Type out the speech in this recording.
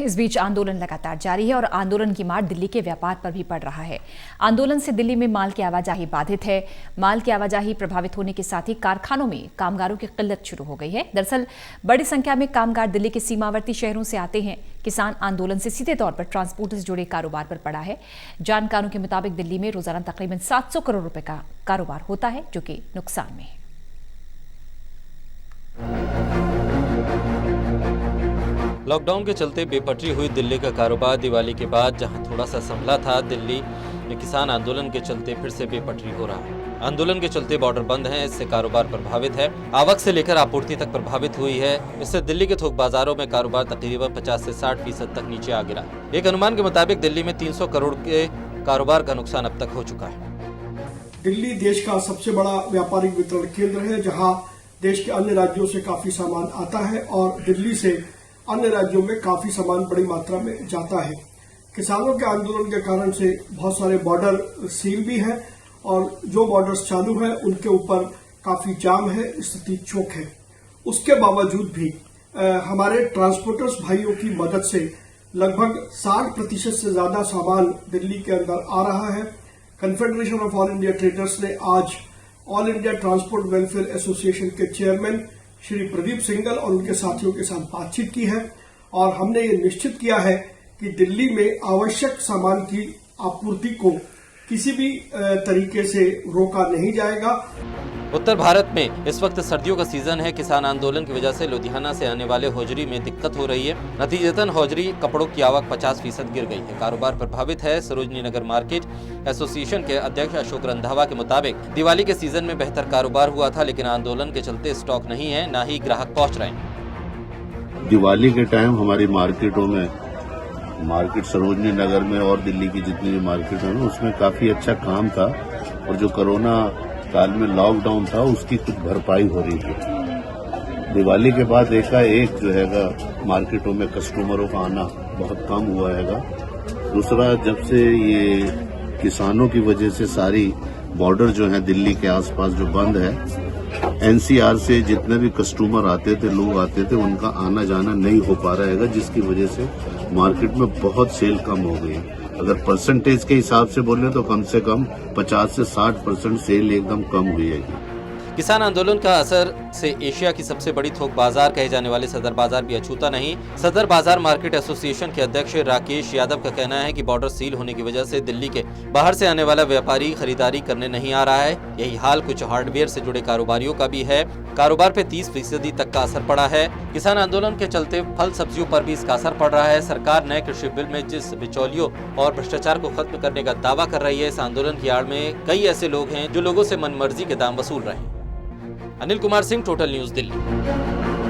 इस बीच आंदोलन लगातार जारी है और आंदोलन की मार दिल्ली के व्यापार पर भी पड़ रहा है। आंदोलन से दिल्ली में माल की आवाजाही बाधित है। माल की आवाजाही प्रभावित होने के साथ ही कारखानों में कामगारों की किल्लत शुरू हो गई है। दरअसल बड़ी संख्या में कामगार दिल्ली के सीमावर्ती शहरों से आते हैं। किसान आंदोलन से सीधे तौर पर ट्रांसपोर्ट से जुड़े कारोबार पर पड़ा है। जानकारों के मुताबिक दिल्ली में रोजाना तकरीबन 700 करोड़ रुपए का कारोबार होता है, जो कि नुकसान में है। लॉकडाउन के चलते बेपटरी हुई दिल्ली का कारोबार दिवाली के बाद जहां थोड़ा सा संभला था, दिल्ली में किसान आंदोलन के चलते फिर से बेपटरी हो रहा है। आंदोलन के चलते बॉर्डर बंद हैं, इससे कारोबार प्रभावित है। आवक से लेकर आपूर्ति तक प्रभावित हुई है। इससे दिल्ली के थोक बाजारों में कारोबार तकरीबन 50 से 60% तक नीचे आ गिरा। एक अनुमान के मुताबिक दिल्ली में 300 करोड़ के कारोबार का नुकसान अब तक हो चुका है। दिल्ली देश का सबसे बड़ा व्यापारिक वितरण केंद्र है, जहाँ देश के अन्य राज्यों से काफी सामान आता है और दिल्ली से अन्य राज्यों में काफी सामान बड़ी मात्रा में जाता है। किसानों के आंदोलन के कारण से बहुत सारे बॉर्डर सील भी हैं और जो बॉर्डर्स चालू हैं उनके ऊपर काफी जाम है, स्थिति चौक है। उसके बावजूद भी हमारे ट्रांसपोर्टर्स भाइयों की मदद से लगभग 60% से ज्यादा सामान दिल्ली के अंदर आ रहा है। Confederation of all India traders ने आज all India transport welfare association के चेयरमैन श्री प्रदीप सिंघल और उनके साथियों के साथ बातचीत की है और हमने ये निश्चित किया है कि दिल्ली में आवश्यक सामान की आपूर्ति को किसी भी तरीके से रोका नहीं जाएगा। उत्तर भारत में इस वक्त सर्दियों का सीजन है। किसान आंदोलन की वजह से लुधियाना से आने वाले हौजरी में दिक्कत हो रही है। नतीजतन हौजरी कपड़ों की आवक 50% गिर गई है। कारोबार प्रभावित है। सरोजनी नगर मार्केट एसोसिएशन के अध्यक्ष अशोक रंधावा के मुताबिक दिवाली के सीजन में बेहतर कारोबार हुआ था, लेकिन आंदोलन के चलते स्टॉक नहीं है, न ही ग्राहक पहुँच रहे हैं। दिवाली के टाइम हमारी मार्केटों में, मार्केट सरोजनी नगर में और दिल्ली की जितनी भी मार्केट है उसमें काफी अच्छा काम था और जो कोरोना काल में लॉकडाउन था उसकी कुछ भरपाई हो रही थी। दिवाली के बाद एकाएक जो हैगा मार्केटों में कस्टमरों का आना बहुत कम हुआ हैगा। दूसरा, जब से ये किसानों की वजह से सारी बॉर्डर जो है दिल्ली के आसपास जो बंद है, एनसीआर से जितने भी कस्टमर आते थे, लोग आते थे, उनका आना जाना नहीं हो पा रहा है, जिसकी वजह से मार्केट में बहुत सेल कम हो गई है। अगर परसेंटेज के हिसाब से बोले तो कम से कम 50 से 60% सेल एकदम कम हुई है। किसान आंदोलन का असर से एशिया की सबसे बड़ी थोक बाजार कहे जाने वाले सदर बाजार भी अछूता नहीं। सदर बाजार मार्केट एसोसिएशन के अध्यक्ष राकेश यादव का कहना है कि बॉर्डर सील होने की वजह से दिल्ली के बाहर से आने वाला व्यापारी खरीदारी करने नहीं आ रहा है। यही हाल कुछ हार्डवेयर से जुड़े कारोबारियों का भी है। कारोबार पे 30% तक का असर पड़ा है। किसान आंदोलन के चलते फल सब्जियों पर भी इसका असर पड़ रहा है। सरकार नए कृषि बिल में जिस बिचौलियों और भ्रष्टाचार को खत्म करने का दावा कर रही है, इस आंदोलन की आड़ में कई ऐसे लोग हैं जो लोगों से मनमर्जी के दाम वसूल रहे हैं। Anil Kumar Singh, total news, Delhi.